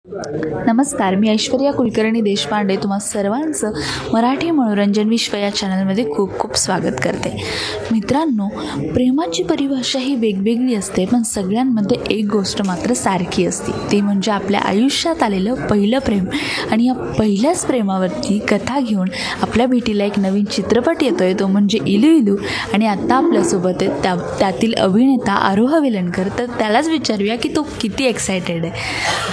नमस्कार, मी ऐश्वर्या कुलकर्णी देशपांडे तुम्हा सर्वांचं मराठी मनोरंजन विश्व या चॅनलमध्ये खूप खूप स्वागत करते. मित्रांनो, प्रेमाची परिभाषा ही वेगवेगळी असते, पण सगळ्यांमध्ये एक गोष्ट मात्र सारखी असते, ते म्हणजे आपल्या आयुष्यात आलेलं पहिलं प्रेम. आणि या पहिल्याच प्रेमावरती कथा घेऊन आपल्या भेटीला एक नवीन चित्रपट येतोय, तो म्हणजे इलू इलू. आणि आत्ता आपल्यासोबत आहे त्यातील अभिनेता आरोह वेलणकर. तर त्यालाच विचारूया की तो किती एक्सायटेड आहे.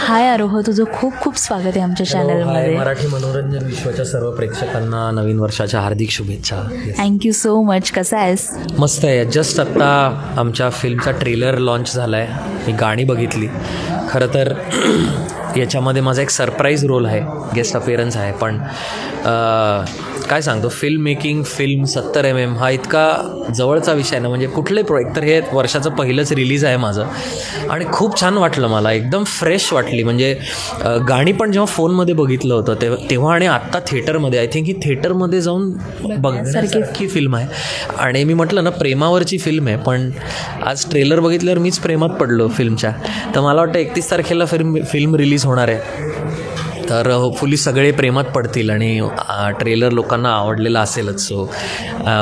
हाय आरोह, तुझं खूप खूप स्वागत आहे आमच्या चॅनलमध्ये. मराठी मनोरंजन विश्वाच्या सर्व प्रेक्षकांना नवीन वर्षाच्या हार्दिक शुभेच्छा. Thank you so much. कसा आहेस? मस्त आहे. जस्ट आत्ता आमच्या फिल्मचा ट्रेलर लॉन्च झाला आहे. मी गाणी बघितली. खरं तर याच्यामध्ये माझा एक सरप्राईज रोल आहे, गेस्ट अपीअरन्स आहे. पण काय सांगतो, फिल्म मेकिंग, फिल्म 70mm हा इतका जवळचा विषय ना, म्हणजे कुठले प्रोजेक्ट. तर हे वर्षाचं पहिलंच रिलीज आहे माझं आणि खूप छान वाटलं मला, एकदम फ्रेश वाटली. म्हणजे गाणी पण जेव्हा फोनमध्ये बघितलं होतं तेव्हा आणि आत्ता थिएटरमध्ये, आय थिंक ही थिएटरमध्ये जाऊन बघण्यासारखी फिल्म आहे. आणि मी म्हटलं ना, प्रेमावरची फिल्म आहे, पण आज ट्रेलर बघितल्यावर मीच प्रेमात पडलो फिल्मच्या. तर मला वाटतं 31 तारखेला फिल्म रिलीज होणार आहे. तर होपफुली सगळे प्रेमात पडतील आणि ट्रेलर लोकांना आवडलेला असेलच. So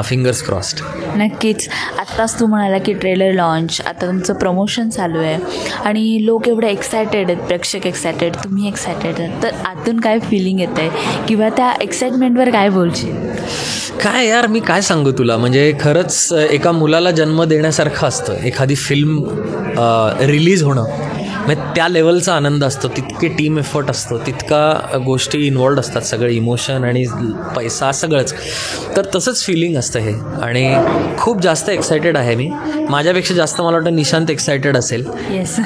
fingers crossed. नक्कीच. आत्ताच तू म्हणाला की ट्रेलर लॉन्च, आता तुमचं प्रमोशन चालू आहे आणि लोक एवढे एक्सायटेड आहेत, प्रेक्षक एक्सायटेड, तुम्ही एक्सायटेड आहेत. तर आतून काय फिलिंग येत आहे किंवा त्या एक्साइटमेंटवर काय बोलशील? काय यार, मी काय सांगू तुला. म्हणजे खरंच एका मुलाला जन्म देण्यासारखं असतं एखादी फिल्म रिलीज होणं. म्हणजे त्या लेवलचा आनंद असतो, तितके टीम एफर्ट असतो, तितका गोष्टी इन्वॉल्ड असतात, सगळे इमोशन आणि पैसा सगळंच. तर तसंच फिलिंग असतं हे. आणि खूप जास्त एक्सायटेड आहे मी. माझ्यापेक्षा जास्त मला वाटतं निशांत एक्सायटेड असेल.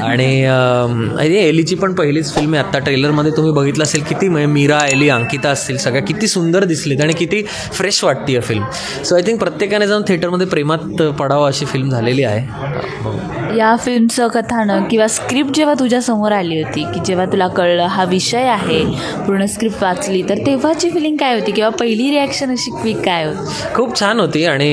आणि एलीची पण पहिलीच फिल्म आहे. आत्ता ट्रेलरमध्ये तुम्ही बघितलं असेल, किती मीरा, एली, अंकिता असतील, सगळ्या किती सुंदर दिसलीत आणि किती फ्रेश वाटते फिल्म. सो आय थिंक प्रत्येकाने जाऊन थिएटरमध्ये प्रेमात पडावं अशी फिल्म झालेली आहे. या फिल्मचं कथानक किंवा स्क्रिप्ट जेव्हा तुझ्या समोर आली होती, की जेव्हा तुला कळलं हा विषय आहे, पूर्ण स्क्रिप्ट वाचली, तर तेव्हाची फिलिंग काय होती किंवा पहिली रिॲक्शन अशी क्विक काय होती? खूप छान होती. आणि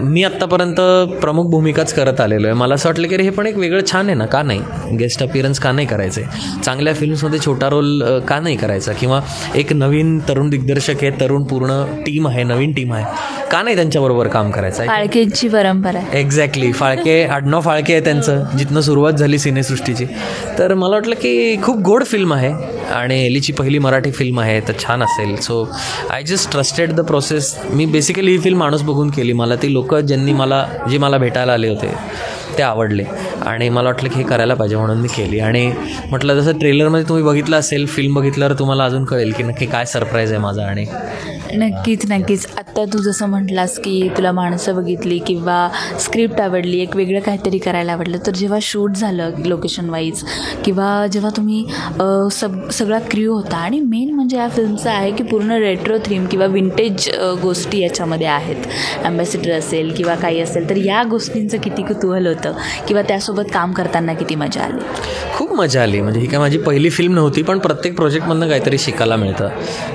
मी आत्तापर्यंत प्रमुख भूमिकाच करत आलेलो आहे. मला असं वाटलं की हे पण एक वेगळं छान आहे ना, का नाही गेस्ट अपीअरन्स का नाही करायचे, चांगल्या फिल्म्समध्ये छोटा रोल का नाही करायचा, किंवा एक नवीन तरुण दिग्दर्शक आहे, तरुण पूर्ण टीम आहे, नवीन टीम आहे, का नाही त्यांच्याबरोबर काम करायचं. फाळकेंची परंपरा आहे. एक्झॅक्टली. फाळके, आडनाव फाळके आहे त्यांचं, जिथनं सुरुवात झाली सिनेसृष्टीची. तर मला वाटलं की खूप गोड फिल्म आहे आणि एलीची पहिली मराठी फिल्म आहे, तर छान असेल. So I just trusted the process. Me basically he film माणूस बघून केली. मला ती लोक जे मला भेटायला आले होते ते आवडले आणि मला वाटलं की हे करायला पाहिजे, म्हणून मी केली. आणि म्हटलं, जसं ट्रेलरमध्ये तुम्ही बघितलं असेल, फिल्म बघितल्यावर तुम्हाला अजून कळेल की नक्की काय सरप्राईज आहे माझा. आणि नक्कीच. आत्ता तू जसं म्हटलास की तुला माणसं बघितली किंवा स्क्रिप्ट आवडली, एक वेगळं काहीतरी करायला आवडलं, तर जेव्हा शूट झालं लोकेशन वाईज किंवा जेव्हा तुम्ही सगळा क्र्यू होता, आणि मेन म्हणजे या फिल्मचं आहे की पूर्ण रेट्रो थीम किंवा विंटेज गोष्टी याच्यामध्ये आहेत, ॲम्बॅसिडर असेल किंवा काही असेल, तर या गोष्टींचं किती कुतूहल होतं किंवा त्यासोबत काम करताना किती मजा आली? खूप मजा आली. म्हणजे ही काय माझी पहिली फिल्म नव्हती, पण प्रत्येक प्रोजेक्टमधनं काहीतरी शिकायला मिळतं.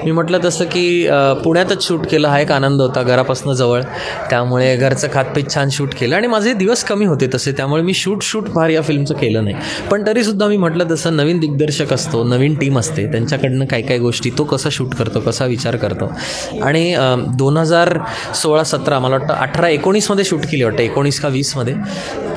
मी म्हटलं तसं की पुण्यातच शूट केलं, हा एक आनंद होता, घरापासून जवळ, त्यामुळे घरचं खातपीत छान शूट केलं. आणि माझे दिवस कमी होते तसे, त्यामुळे मी शूट फार या फिल्मचं केलं नाही. पण तरीसुद्धा मी म्हटलं तसं नवीन दिग्दर्शक असतो, नवीन टीम असते, त्यांच्याकडनं काही गोष्टी तो कसा शूट करतो, कसा विचार करतो. आणि 2016-17 मला वाटतं 18-19मध्ये शूट केली वाटतं, 19 का 20मध्ये.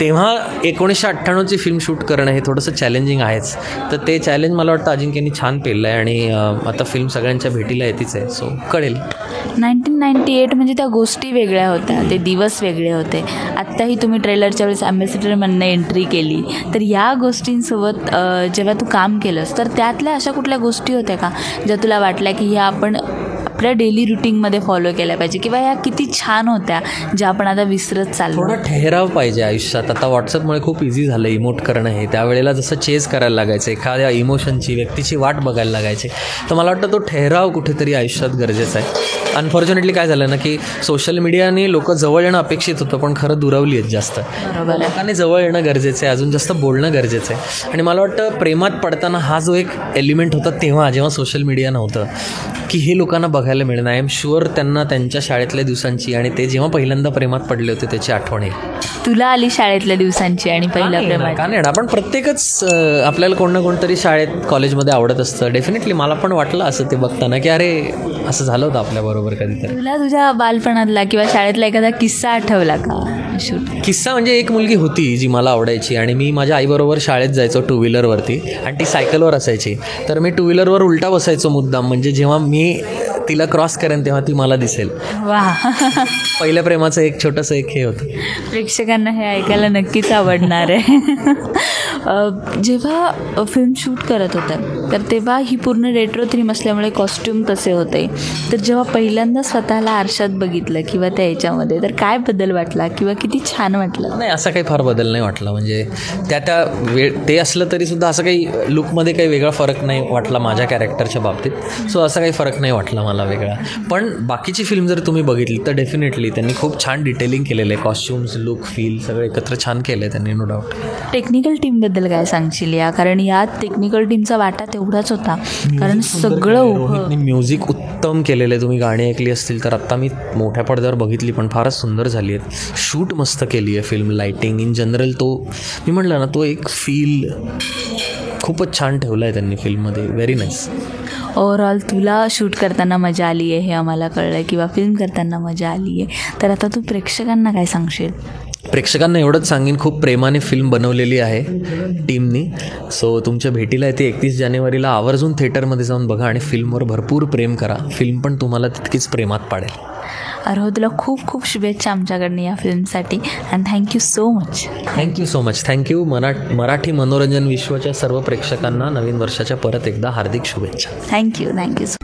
तेव्हा 1998ची फिल्म शूट करणं हे थोडंसं चॅलेंजिंग आहेच. तर ते चॅलेंज मला वाटतं अजिंक्यनी छान पेललं आहे. आणि आता फिल्म सगळ्यांच्या भेटीला येतीच आहे. सो कळेल. 1998 म्हणजे त्या गोष्टी वेगळ्या होत्या, ते दिवस वेगळे होते. आत्ताही तुम्ही ट्रेलरच्या वेळेस ॲम्बॅसिडरमधनं एंट्री केली, तर या गोष्टींसोबत जेव्हा तू काम केलंस, तर त्यातल्या अशा कुठल्या गोष्टी होत्या का ज्या तुला वाटल्या की ह्या आपण आपल्या डेली रुटीनमध्ये फॉलो केल्या पाहिजे, किंवा ह्या किती छान होत्या ज्या आपण आता विसरत चाललो? थोडा ठहराव पाहिजे आयुष्यात. आता व्हॉट्सअपमुळे खूप इझी झालं इमोट करणं हे. त्यावेळेला जसं चेस करायला लागायचं, एखाद्या इमोशनची, व्यक्तीची वाट बघायला लागायची. तर मला वाटतं तो ठहराव कुठेतरी आयुष्यात गरजेचा आहे. अनफॉर्च्युनेटली काय झालं ना, की सोशल मीडियाने लोक जवळ येणं अपेक्षित होतं, पण खरं दुरावली आहेत जास्त. लोकांनी जवळ येणं गरजेचं आहे, अजून जास्त बोलणं गरजेचं आहे. आणि मला वाटतं प्रेमात पडताना हा जो एक एलिमेंट होता तेव्हा, जेव्हा सोशल मीडिया नव्हतं, की हे लोकांना बघायला बघायला मिळेल. आय एम शुअर त्यांना त्यांच्या शाळेतल्या दिवसांची आणि ते जेव्हा पहिल्यांदा प्रेमात पडले होते त्याची आठवण येईल. तुला आली शाळेतल्या दिवसांची आणि पहिल्या प्रेमात? का नाही, आपण प्रत्येकच आपल्याला कोण ना कोणतरी शाळेत कॉलेजमध्ये आवडत असतं. डेफिनेटली मला पण वाटलं असं ते बघताना की अरे असं झालं होतं आपल्याबरोबर कधीतरी. तुला तुझ्या बालपणातला किंवा शाळेतला एखादा किस्सा आठवला का शूट? किस्सा म्हणजे एक मुलगी होती जी मला आवडायची आणि मी माझ्या आईबरोबर शाळेत जायचो टू व्हीलरवरती आणि ती सायकलवर असायची. तर मी टू व्हीलरवर उलटा बसायचो मुद्दाम, म्हणजे जेव्हा मी तिला क्रॉस करेन तेव्हा ती मला दिसेल. वा. पहिल्या प्रेमाचं एक छोटंसं एक हे होतं. प्रेक्षकांना हे ऐकायला नक्कीच आवडणार आहे. जेव्हा फिल्म शूट करत होतं तर तेव्हा ही पूर्ण रेट्रो थीम असल्यामुळे कॉस्ट्यूम तसे होते. तर जेव्हा पहिल्यांदा स्वतःला आरशात बघितलं किंवा त्या याच्यामध्ये तर काय बदल वाटला किंवा किती छान वाटलं? नाही, असा काही फार बदल नाही वाटला. म्हणजे त्या ते असलं तरीसुद्धा असं काही लुकमध्ये काही वेगळा फरक नाही वाटला माझ्या कॅरेक्टरच्या बाबतीत. सो असा काही फरक नाही वाटला मला वेगळा. पण बाकीची फिल्म जर तुम्ही बघितली तर डेफिनेटली त्यांनी खूप छान डिटेलिंग केलेलं आहे. कॉस्ट्युम्स, लुक, फील सगळं एकत्र छान केलं आहे त्यांनी, नो डाऊट. टेक्निकल टीमबद्दल काय सांगशील या? कारण यात टेक्निकल टीमचा वाटा तेवढाच होता, कारण सगळं उभं. म्युझिक उत्तम केलेलं आहे. तुम्ही गाणी ऐकली असतील तर आत्ता मी मोठ्या पडद्यावर बघितली पण फारच सुंदर झाली आहेत. शूट मस्त केली आहे फिल्म. लाईटिंग इन जनरल, तो मी म्हटलं ना, तो एक फील खूपच छान ठेवला आहे त्यांनी फिल्ममध्ये. Very nice. ओव्हरऑल तुला शूट करताना मजा आली आहे हे आम्हाला कळलं आहे किंवा फिल्म करताना मजा आली आहे. तर आता तू प्रेक्षकांना काय सांगशील? प्रेक्षकांना एवढंच सांगेन, खूप प्रेमाने फिल्म बनवलेली आहे टीमनी. सो तुमच्या भेटीला येते 31 जानेवारीला. आवर्जून थिएटरमध्ये जाऊन बघा आणि फिल्मवर भरपूर प्रेम करा. फिल्म पण तुम्हाला तितकीच प्रेमात पाडेल. अरे तुला खूप खूप शुभेच्छा आमच्याकडनं या फिल्मसाठी and thank you so much. Thank you so much. Thank you. Marathi मनोरंजन विश्वाच्या सर्व प्रेक्षकांना नवीन वर्षाच्या परत एकदा हार्दिक शुभेच्छा. Thank you so much.